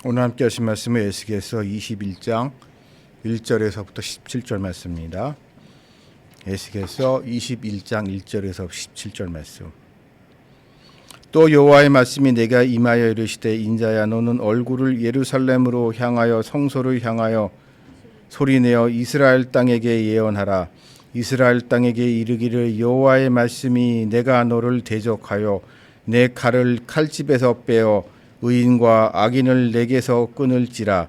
오늘 함께 하신 말씀은 에스겔서 21장 1절에서부터 17절 말씀입니다. 에스겔서 21장 1절에서 17절 말씀. 또 여호와의 말씀이 내가 임하여 이르시되 인자야 너는 얼굴을 예루살렘으로 향하여 성소를 향하여 소리내어 이스라엘 땅에게 예언하라. 이스라엘 땅에게 이르기를 여호와의 말씀이 내가 너를 대적하여 내 칼을 칼집에서 빼어 의인과 악인을 내게서 끊을지라.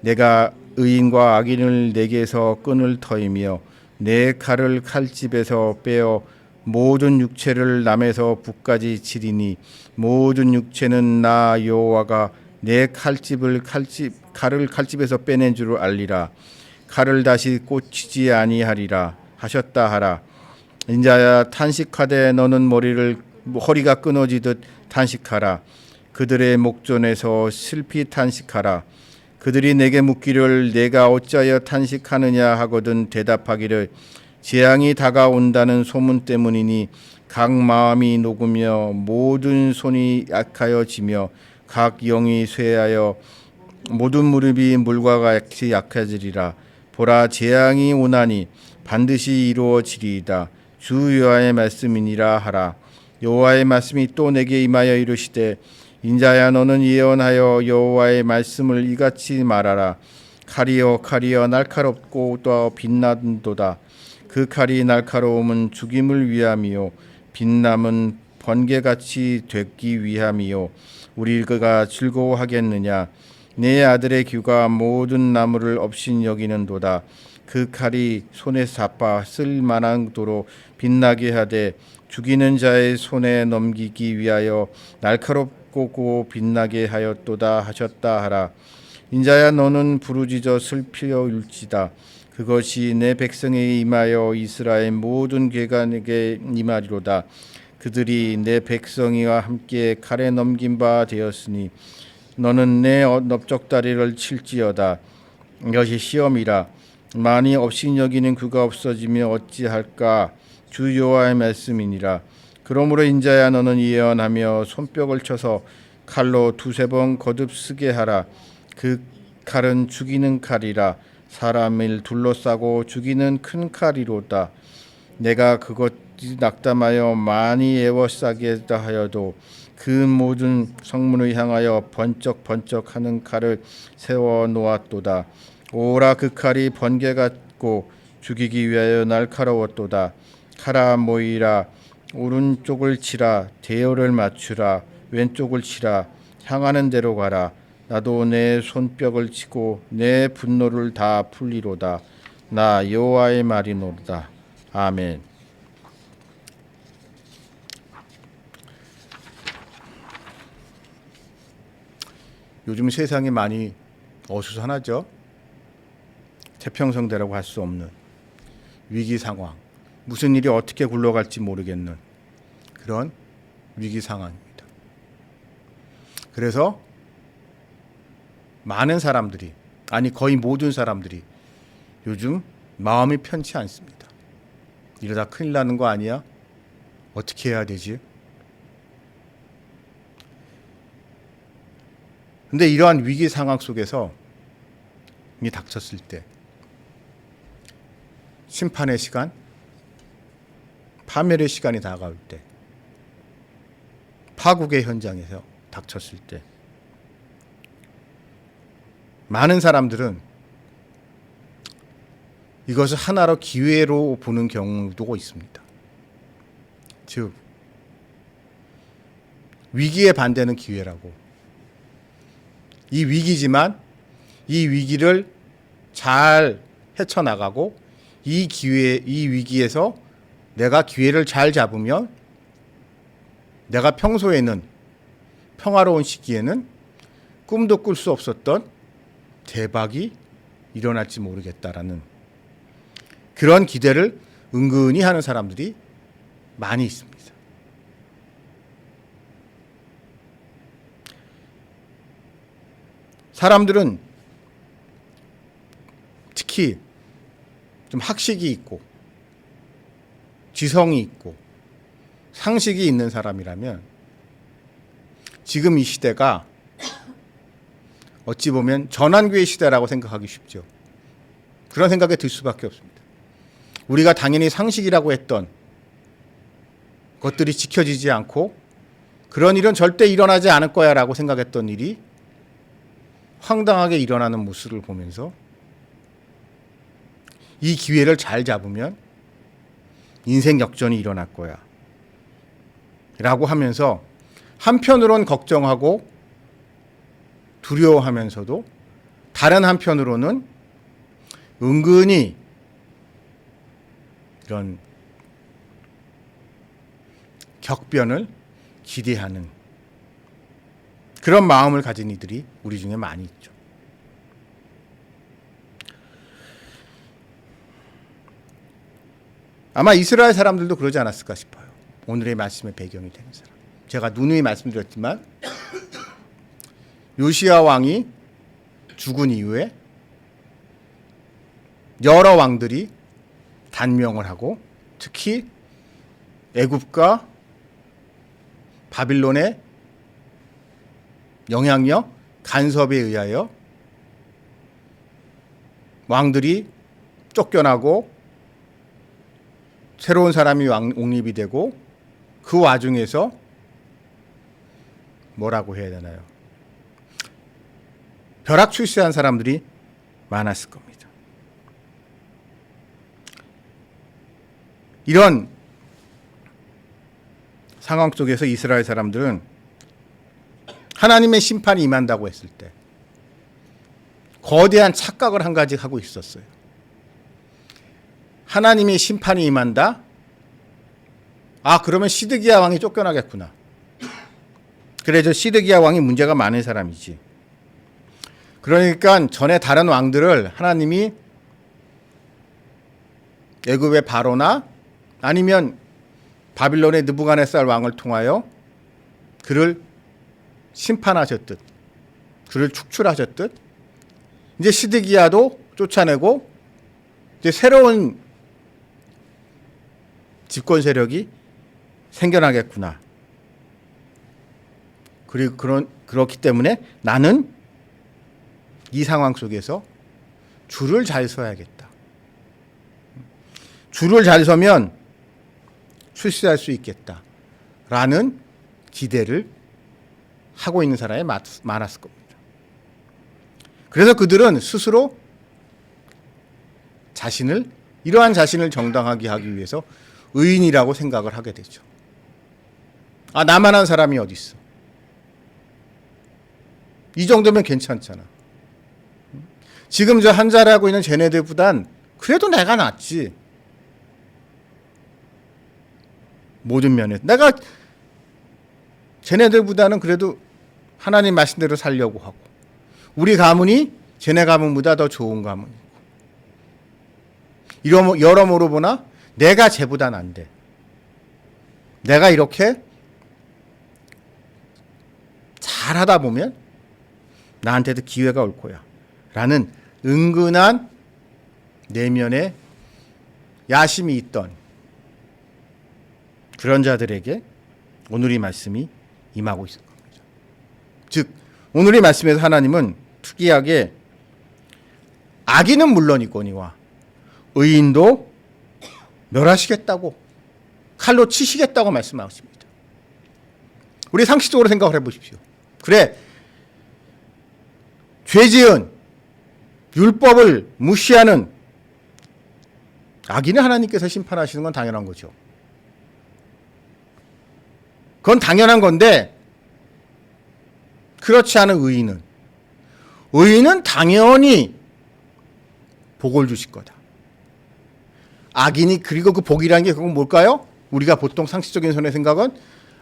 내가 의인과 악인을 내게서 끊을 터이며 내 칼을 칼집에서 빼어 모든 육체를 남에서 북까지 치리니 모든 육체는 나 여호와가 내 칼을 칼집에서 빼낸 줄을 알리라. 칼을 다시 꽂히지 아니하리라 하셨다 하라. 인자야 탄식하되 너는 허리가 끊어지듯 탄식하라. 그들의 목전에서 슬피 탄식하라. 그들이 내게 묻기를 내가 어찌하여 탄식하느냐 하거든 대답하기를 재앙이 다가온다는 소문 때문이니 각 마음이 녹으며 모든 손이 약하여지며 각 영이 쇠하여 모든 무릎이 물과 같이 약해지리라. 보라 재앙이 오나니 반드시 이루어지리이다. 주 여호와의 말씀이니라 하라. 여호와의 말씀이 또 내게 임하여 이르시되 인자야 너는 예언하여 여호와의 말씀을 이같이 말하라. 칼이여 날카롭고 또 빛나도다. 그 칼이 날카로움은 죽임을 위함이요 빛남은 번개같이 되기 위함이요 우리가 즐거워하겠느냐. 내 아들의 귀가 모든 나무를 업신 여기는도다. 그 칼이 손에 잡아 쓸만한도로 빛나게 하되 죽이는 자의 손에 넘기기 위하여 날카롭고 빛나게 하였도다 하셨다 하라. 인자야 너는 부르짖어 슬피어 울지다. 그것이 내 백성에 임하여 이스라엘 모든 괴관에게 임하리로다. 그들이 내 백성이와 함께 칼에 넘긴 바 되었으니 너는 내 넓적다리를 칠지어다. 이것이 시험이라. 많이 업신 여기는 그가 없어지며 어찌할까. 주 여호와의 말씀이니라. 그러므로 인자야 너는 예언하며 손뼉을 쳐서 칼로 두세 번 거듭 쓰게 하라. 그 칼은 죽이는 칼이라. 사람을 둘러싸고 죽이는 큰 칼이로다. 내가 그것 낙담하여 많이 애워싸게 하여도 그 모든 성문을 향하여 번쩍번쩍하는 칼을 세워 놓았도다. 오라 그 칼이 번개 같고 죽이기 위하여 날카로웠도다. 칼아 모이라. 오른쪽을 치라. 대열을 맞추라. 왼쪽을 치라. 향하는 대로 가라. 나도 내 손뼉을 치고 내 분노를 다 풀리로다. 나 여호와의 말이노로다. 아멘. 요즘 세상이 많이 어수선하죠. 태평성대라고 할 수 없는 위기 상황, 무슨 일이 어떻게 굴러갈지 모르겠는 그런 위기 상황입니다. 그래서 많은 사람들이, 아니 거의 모든 사람들이 요즘 마음이 편치 않습니다. 이러다 큰일 나는 거 아니야? 어떻게 해야 되지? 근데 이러한 위기 상황 속에서 이 닥쳤을 때 심판의 시간, 파멸의 시간이 다가올 때, 파국의 현장에서 닥쳤을 때 많은 사람들은 이것을 하나로 기회로 보는 경우도 있습니다. 즉 위기의 반대는 기회라고. 이 위기지만 이 위기를 잘 헤쳐나가고 이 위기에서 내가 기회를 잘 잡으면 내가 평소에는 평화로운 시기에는 꿈도 꿀 수 없었던 대박이 일어날지 모르겠다라는 그런 기대를 은근히 하는 사람들이 많이 있습니다. 사람들은 특히 좀 학식이 있고 지성이 있고 상식이 있는 사람이라면 지금 이 시대가 어찌 보면 전환교회 시대라고 생각하기 쉽죠. 그런 생각이 들 수밖에 없습니다. 우리가 당연히 상식이라고 했던 것들이 지켜지지 않고 그런 일은 절대 일어나지 않을 거야 라고 생각했던 일이 황당하게 일어나는 모습을 보면서 이 기회를 잘 잡으면 인생 역전이 일어날 거야 라고 하면서 한편으론 걱정하고 두려워하면서도 다른 한편으로는 은근히 이런 격변을 기대하는 그런 마음을 가진 이들이 우리 중에 많이 있죠. 아마 이스라엘 사람들도 그러지 않았을까 싶어요. 오늘의 말씀의 배경이 되는 사람. 제가 누누이 말씀드렸지만 요시야 왕이 죽은 이후에 여러 왕들이 단명을 하고 특히 애굽과 바빌론의 영향력, 간섭에 의하여 왕들이 쫓겨나고 새로운 사람이 옹립이 되고 그 와중에서 뭐라고 해야 되나요? 벼락출세한 사람들이 많았을 겁니다. 이런 상황 속에서 이스라엘 사람들은 하나님의 심판이 임한다고 했을 때 거대한 착각을 한 가지 하고 있었어요. 하나님의 심판이 임한다? 아, 그러면 시드기야 왕이 쫓겨나겠구나. 그래, 저 시드기야 왕이 문제가 많은 사람이지. 그러니까 전에 다른 왕들을 하나님이 애굽의 바로나 아니면 바빌론의 느부갓네살 왕을 통하여 그를 심판하셨듯, 그를 축출하셨듯, 이제 시드기야도 쫓아내고 이제 새로운 집권 세력이 생겨나겠구나. 그리고 그렇기 때문에 나는 이 상황 속에서 줄을 잘 서야겠다. 줄을 잘 서면 출세할 수 있겠다. 라는 기대를 하고 있는 사람이 많았을 겁니다. 그래서 그들은 스스로 이러한 자신을 정당하게 하기 위해서 의인이라고 생각을 하게 되죠. 아, 나만한 사람이 어디 있어? 이 정도면 괜찮잖아. 지금 저 한자리하고 있는 쟤네들보단 그래도 내가 낫지. 모든 면에서. 내가 쟤네들보다는 그래도 하나님 말씀대로 살려고 하고 우리 가문이 쟤네 가문보다 더 좋은 가문이고 여러모로 보나 내가 쟤보단 안 돼. 내가 이렇게 잘하다 보면 나한테도 기회가 올 거야 라는 은근한 내면에 야심이 있던 그런 자들에게 오늘 이 말씀이 임하고 있을 겁니다. 즉 오늘 이 말씀에서 하나님은 특이하게 악인은 물론이거니와 의인도 멸하시겠다고 칼로 치시겠다고 말씀하십니다. 우리 상식적으로 생각을 해보십시오. 그래, 죄지은 율법을 무시하는 악인을 하나님께서 심판하시는 건 당연한 거죠. 그건 당연한 건데 그렇지 않은 의인은 당연히 복을 주실 거다. 악인이 그리고 그 복이라는 게 그건 뭘까요? 우리가 보통 상식적인 손의 생각은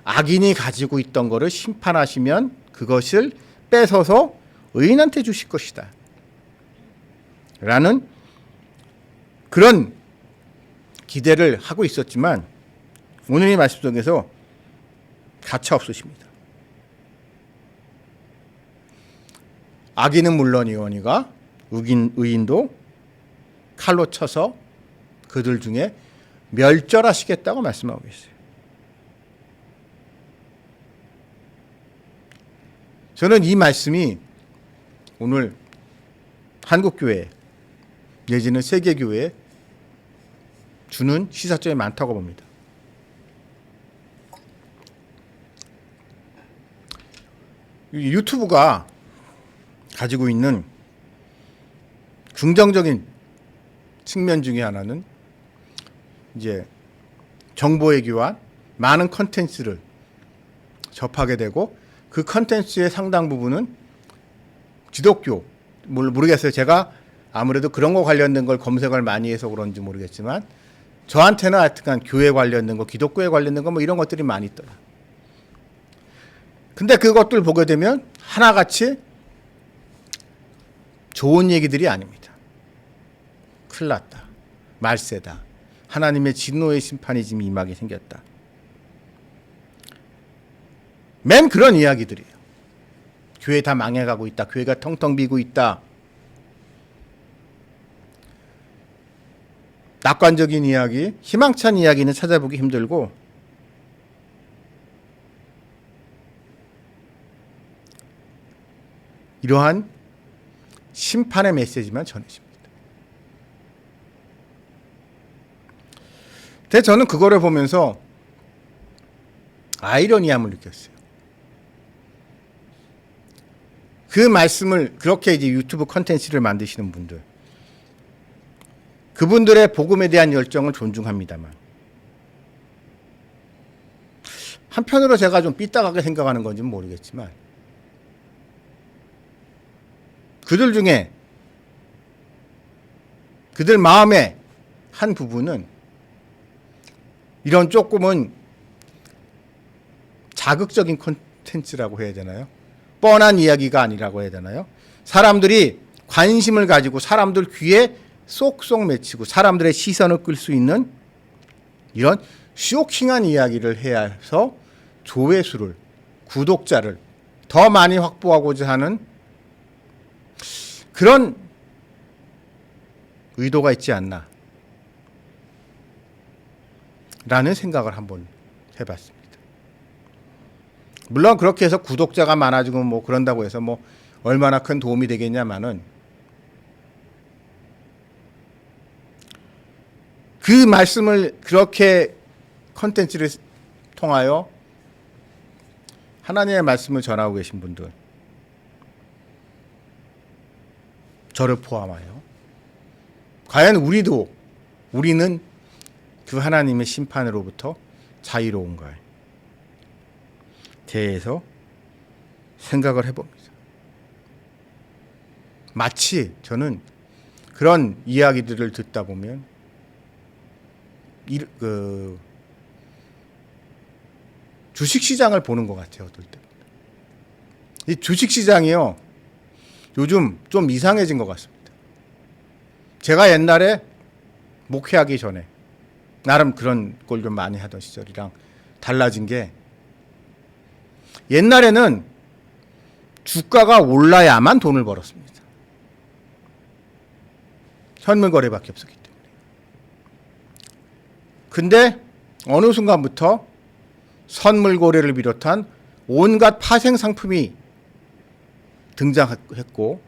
악인이 가지고 있던 거를 심판하시면 그것을 뺏어서 의인한테 주실 것이다 라는 그런 기대를 하고 있었지만 오늘 이 말씀 속에서 가차 없으십니다. 악인은 물론이오니가 의인도 칼로 쳐서 그들 중에 멸절하시겠다고 말씀하고 계세요. 저는 이 말씀이 오늘 한국교회 내지는 세계교회에 주는 시사점이 많다고 봅니다. 유튜브가 가지고 있는 긍정적인 측면 중에 하나는 이제 정보의 교환, 많은 컨텐츠를 접하게 되고 그 컨텐츠의 상당 부분은 기독교, 모르겠어요. 제가 아무래도 그런 거 관련된 걸 검색을 많이 해서 그런지 모르겠지만 저한테는 하여튼간 교회 관련된 거, 기독교에 관련된 거 뭐 이런 것들이 많이 있더라. 근데 그것들 보게 되면 하나같이 좋은 얘기들이 아닙니다. 큰일 났다. 말세다. 하나님의 진노의 심판이 지금 임하게 생겼다. 맨 그런 이야기들이에요. 교회 다 망해가고 있다. 교회가 텅텅 비고 있다. 낙관적인 이야기, 희망찬 이야기는 찾아보기 힘들고 이러한 심판의 메시지만 전해집니다. 근데 저는 그거를 보면서 아이러니함을 느꼈어요. 그 말씀을 그렇게 이제 유튜브 컨텐츠를 만드시는 분들, 그분들의 복음에 대한 열정을 존중합니다만 한편으로 제가 좀 삐딱하게 생각하는 건지는 모르겠지만 그들 중에 그들 마음의 한 부분은 이런 조금은 자극적인 콘텐츠라고 해야 되나요? 뻔한 이야기가 아니라고 해야 되나요? 사람들이 관심을 가지고 사람들 귀에 쏙쏙 맺히고 사람들의 시선을 끌 수 있는 이런 쇼킹한 이야기를 해야 해서 조회수를, 구독자를 더 많이 확보하고자 하는 그런 의도가 있지 않나 라는 생각을 한번 해봤습니다. 물론 그렇게 해서 구독자가 많아지고 뭐 그런다고 해서 뭐 얼마나 큰 도움이 되겠냐마는 그 말씀을 그렇게 컨텐츠를 통하여 하나님의 말씀을 전하고 계신 분들, 저를 포함하여 과연 우리는 그 하나님의 심판으로부터 자유로운가에 대해서 생각을 해봅니다. 마치 저는 그런 이야기들을 듣다 보면 주식시장을 보는 것 같아요. 어떨 때. 이 주식시장이요. 요즘 좀 이상해진 것 같습니다. 제가 옛날에 목회하기 전에 나름 그런 걸 좀 많이 하던 시절이랑 달라진 게 옛날에는 주가가 올라야만 돈을 벌었습니다. 현물거래밖에 없었기 때문에. 근데 어느 순간부터 선물거래를 비롯한 온갖 파생상품이 등장했고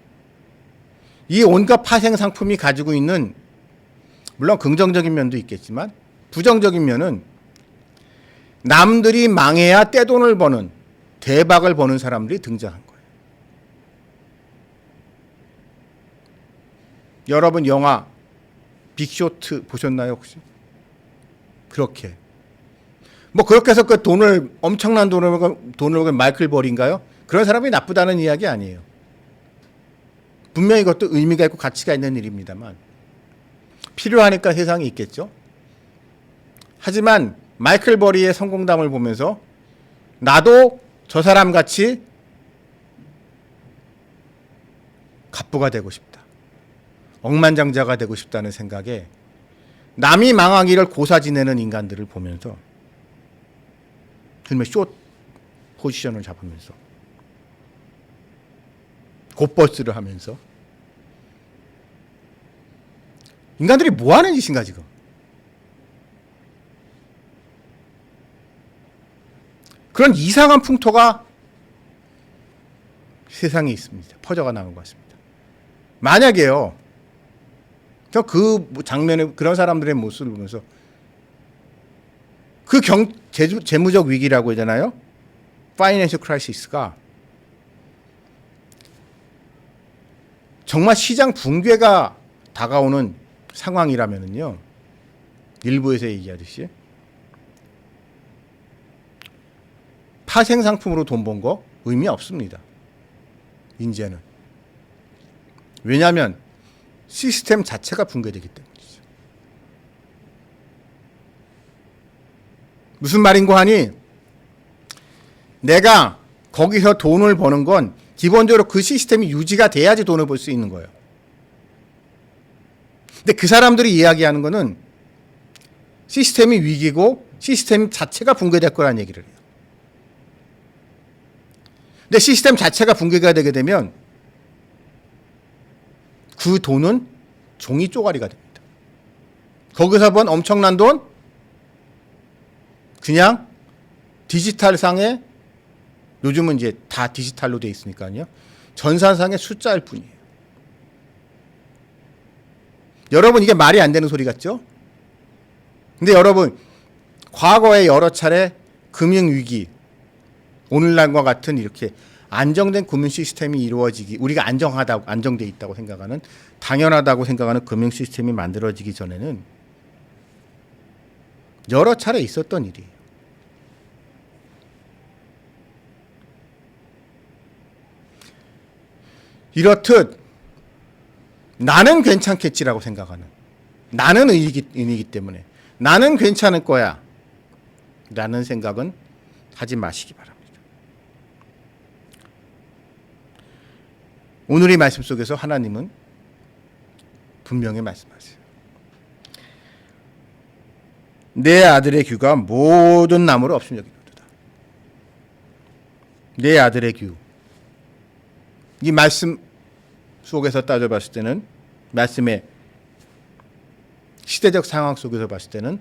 이 온갖 파생상품이 가지고 있는 물론 긍정적인 면도 있겠지만 부정적인 면은 남들이 망해야 떼돈을 버는 대박을 버는 사람들이 등장한 거예요. 여러분 영화 빅쇼트 보셨나요 혹시? 그렇게 뭐 그렇게 해서 그 돈을 엄청난 돈을 벌건 마이클 버리인가요? 그런 사람이 나쁘다는 이야기 아니에요. 분명히 이것도 의미가 있고 가치가 있는 일입니다만 필요하니까 세상에 있겠죠. 하지만 마이클 버리의 성공담을 보면서 나도 저 사람 같이 갑부가 되고 싶다. 억만장자가 되고 싶다는 생각에 남이 망하기를 고사 지내는 인간들을 보면서 정말 숏 포지션을 잡으면서 곧버스를 하면서 인간들이 뭐 하는 짓인가 지금. 그런 이상한 풍토가 세상에 있습니다. 퍼져가 나온 것 같습니다. 만약에요, 저 그 장면에 그런 사람들의 모습을 보면서 그 재무적 위기라고 하잖아요. 파이낸셜 크라이시스가 정말 시장 붕괴가 다가오는 상황이라면은요, 일부에서 얘기하듯이 파생 상품으로 돈 번 거 의미 없습니다. 이제는. 왜냐하면 시스템 자체가 붕괴되기 때문이죠. 무슨 말인고 하니, 내가 거기서 돈을 버는 건 기본적으로 그 시스템이 유지가 돼야지 돈을 벌 수 있는 거예요. 근데 그 사람들이 이야기하는 거는 시스템이 위기고 시스템 자체가 붕괴될 거라는 얘기를 해요. 근데 시스템 자체가 붕괴가 되게 되면 그 돈은 종이 쪼가리가 됩니다. 거기서 번 엄청난 돈, 그냥 디지털상에, 요즘은 이제 다 디지털로 돼 있으니까요, 전산상의 숫자일 뿐이에요. 여러분, 이게 말이 안 되는 소리 같죠? 근데 여러분, 과거에 여러 차례 금융위기, 오늘날과 같은 이렇게 안정된 금융 시스템이 이루어지기, 우리가 안정돼 있다고 생각하는, 당연하다고 생각하는 금융 시스템이 만들어지기 전에는 여러 차례 있었던 일이에요. 이렇듯 나는 괜찮겠지라고 생각하는, 나는 의이기 때문에 나는 괜찮을 거야 라는 생각은 하지 마시기 바랍니다. 오늘의 말씀 속에서 하나님은 분명히 말씀하세요. 내 아들의 규가 모든 나무를 없음 여기로다. 내 아들의 규. 이 말씀 속에서 따져봤을 때는, 말씀의 시대적 상황 속에서 봤을 때는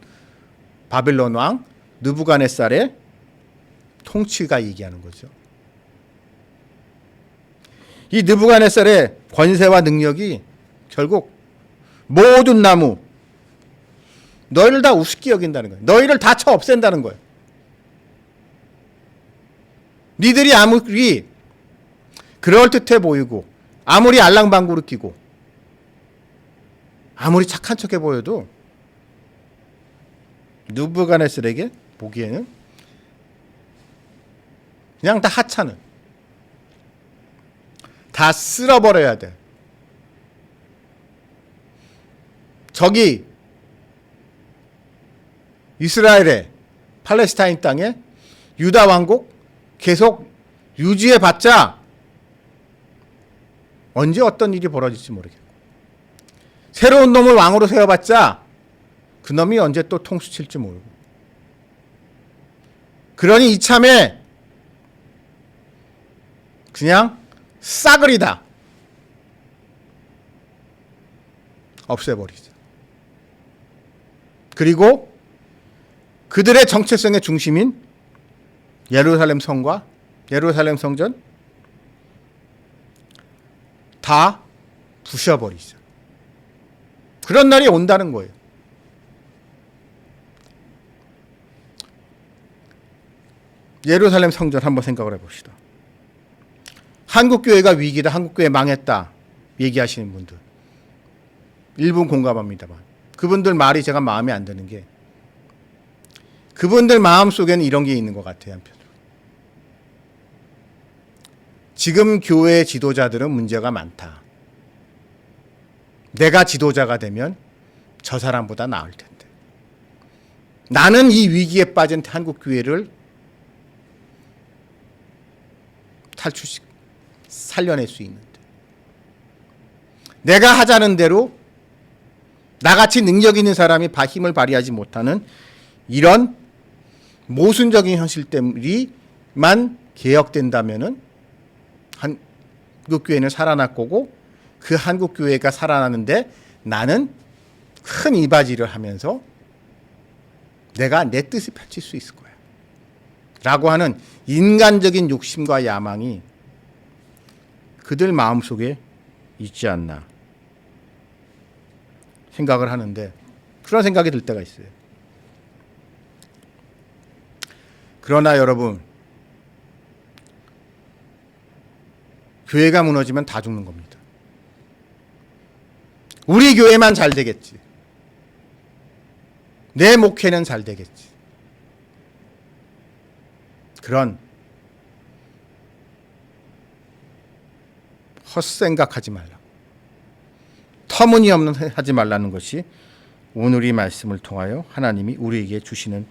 바빌론 왕 느부갓네살의 통치가 얘기하는 거죠. 이 느부갓네살의 권세와 능력이 결국 모든 나무, 너희를 다 우습게 여긴다는 거예요. 너희를 다 쳐 없앤다는 거예요. 니들이 아무리 그럴듯해 보이고, 아무리 알랑방구를 끼고, 아무리 착한 척해 보여도 느부갓네살에게 보기에는 그냥 다 하찮은, 다 쓸어버려야 돼. 저기 이스라엘의 팔레스타인 땅에 유다 왕국 계속 유지해봤자 언제 어떤 일이 벌어질지 모르겠고, 새로운 놈을 왕으로 세워봤자 그 놈이 언제 또 통수칠지 모르고, 그러니 이참에 그냥 싸그리다 없애버리자. 그리고 그들의 정체성의 중심인 예루살렘 성과 예루살렘 성전 다 부셔버리자. 그런 날이 온다는 거예요. 예루살렘 성전 한번 생각을 해봅시다. 한국교회가 위기다, 한국교회 망했다 얘기하시는 분들 일부 공감합니다만, 그분들 말이 제가 마음에 안 드는 게, 그분들 마음속에는 이런 게 있는 것 같아요. 한편으로 지금 교회 지도자들은 문제가 많다. 내가 지도자가 되면 저 사람보다 나을 텐데, 나는 이 위기에 빠진 한국교회를 살려낼 수 있는데, 내가 하자는 대로 나같이 능력 있는 사람이 힘을 발휘하지 못하는 이런 모순적인 현실 때문에만 개혁된다면은 한국교회는 살아날 거고, 그 한국교회가 살아나는데 나는 큰 이바지를 하면서 내가 내 뜻을 펼칠 수 있을 거야 라고 하는 인간적인 욕심과 야망이 그들 마음속에 있지 않나 생각을 하는데 그런 생각이 들 때가 있어요. 그러나 여러분, 교회가 무너지면 다 죽는 겁니다. 우리 교회만 잘 되겠지. 내 목회는 잘 되겠지. 그런 헛생각하지 말라. 터무니없는 하지 말라는 것이 오늘 이 말씀을 통하여 하나님이 우리에게 주시는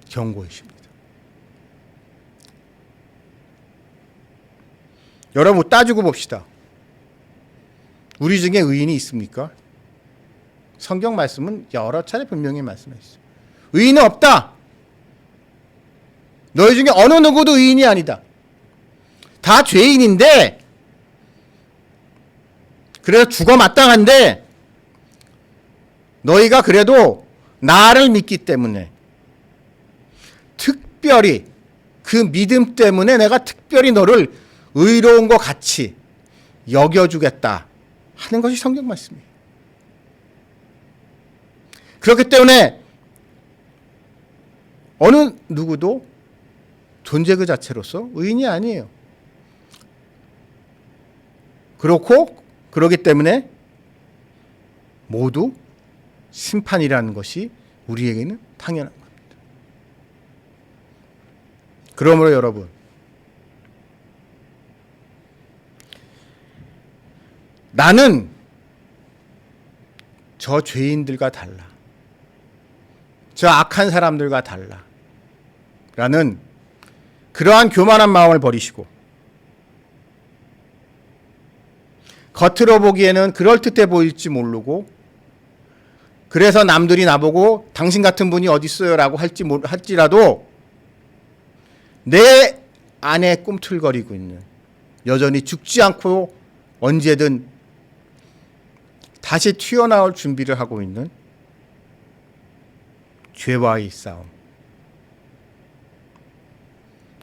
경고이십니다. 여러분 따지고 봅시다. 우리 중에 의인이 있습니까? 성경 말씀은 여러 차례 분명히 말씀하셨어요. 의인은 없다. 너희 중에 어느 누구도 의인이 아니다. 다 죄인인데 그래서 죽어 마땅한데 너희가 그래도 나를 믿기 때문에 특별히 그 믿음 때문에 내가 특별히 너를 의로운 것 같이 여겨주겠다 하는 것이 성경 말씀이에요. 그렇기 때문에 어느 누구도 존재 그 자체로서 의인이 아니에요. 그렇기 때문에 모두 심판이라는 것이 우리에게는 당연한 겁니다. 그러므로 여러분, 나는 저 죄인들과 달라. 저 악한 사람들과 달라. 라는 그러한 교만한 마음을 버리시고 겉으로 보기에는 그럴듯해 보일지 모르고 그래서 남들이 나보고 당신 같은 분이 어디 있어요? 라고 할지라도 내 안에 꿈틀거리고 있는 여전히 죽지 않고 언제든 다시 튀어나올 준비를 하고 있는 죄와의 싸움.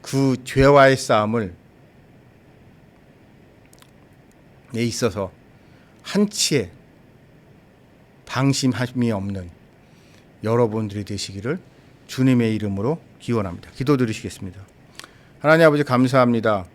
그 죄와의 싸움을 에 있어서 한치의 방심함이 없는 여러분들이 되시기를 주님의 이름으로 기원합니다. 기도드리시겠습니다. 하나님 아버지 감사합니다.